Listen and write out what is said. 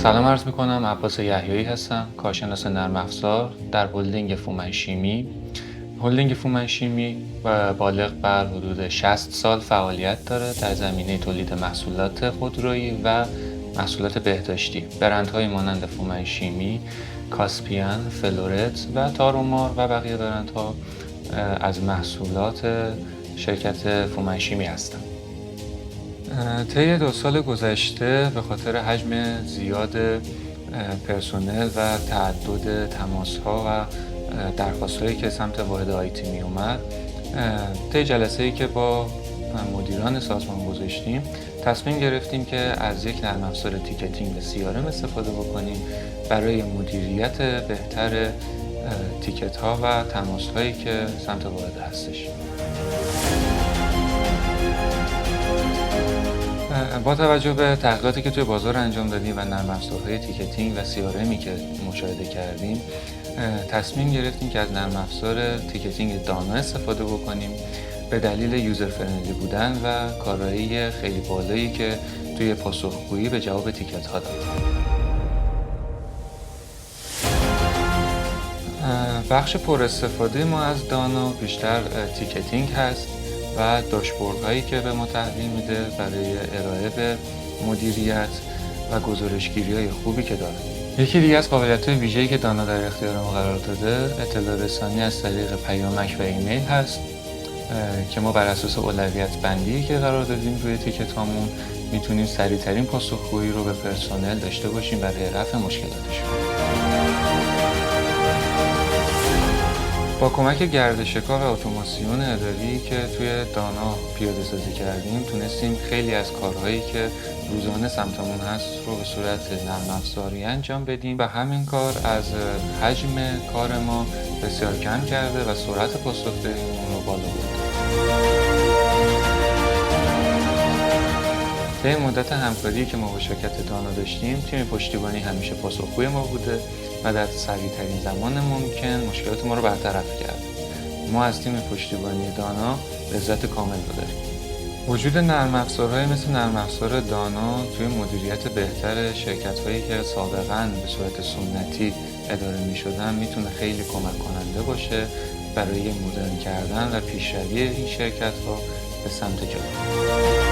سلام عرض میکنم. عباس یحیایی هستم، کارشناس نرم افزار در هلدینگ فومن شیمی. هلدینگ فومن شیمی بالغ بر حدود 60 سال فعالیت داره در زمینه تولید محصولات خودرویی و محصولات بهداشتی. برندهای مانند فومن شیمی، کاسپیان، فلورت و تارومار و بقیه برندها از محصولات شرکت فومن شیمی هستند. طی 2 سال گذشته به خاطر حجم زیاد پرسنل و تعدد تماس‌ها و درخواست‌هایی که سمت واحد آیتی می اومد، طی جلسه‌ای که با مدیران سازمان گذاشتیم تصمیم گرفتیم که از یک نرم افزار تیکتینگ و CRM استفاده بکنیم برای مدیریت بهتر تیکت‌ها و تماس‌هایی که سمت واحد هستش. با توجه به تحقیقاتی که توی بازار انجام دادیم و نرم افزارهای تیکتینگ و CRMی که مشاهده کردیم، تصمیم گرفتیم که از نرم افزار تیکتینگ دانا استفاده بکنیم به دلیل یوزر فرندلی بودن و کارایی خیلی بالایی که توی پاسخگویی به جواب تیکت ها داره. بخش پر استفاده ما از دانا بیشتر تیکتینگ هست و داشبوردهایی که به ما تحویل میده برای ارائه به مدیریت و گزارشگیری‌های خوبی که داره. یکی دیگه از قابلیت‌های ویژه‌ای که دانا در اختیار ما قرار داده، اطلاع رسانی از طریق پیامک و ایمیل هست که ما بر اساس اولویت بندی که قرار دادیم روی تیکت‌هامون میتونیم سریع‌ترین پاسخگویی رو به پرسنل داشته باشیم برای رفع مشکلاتشون. با کمک گردشکار و اتوماسیون اداری که توی دانا پیاده سازی کردیم، تونستیم خیلی از کارهایی که روزانه سمتمون هست رو به صورت نرم افزاری انجام بدیم و همین کار از حجم کار ما بسیار کم کرده و سرعت پاسخدهیمون رو بالا برده. طی مدت همکاری که ما با شرکت دانا داشتیم، تیم پشتیبانی همیشه پاسخگوی ما بوده و در سریع‌ترین زمان ممکن مشکلات ما رو برطرف کرد. ما از تیم پشتیبانی دانا لذت کامل رو داریم. وجود نرم افزارهای مثل نرم افزار دانا توی مدیریت بهتر شرکت‌هایی که سابقاً به صورت سنتی اداره می‌شدن میتونه خیلی کمک کننده باشه برای مدرن کردن و پیشروی این شرکت‌ها به سمت جلو.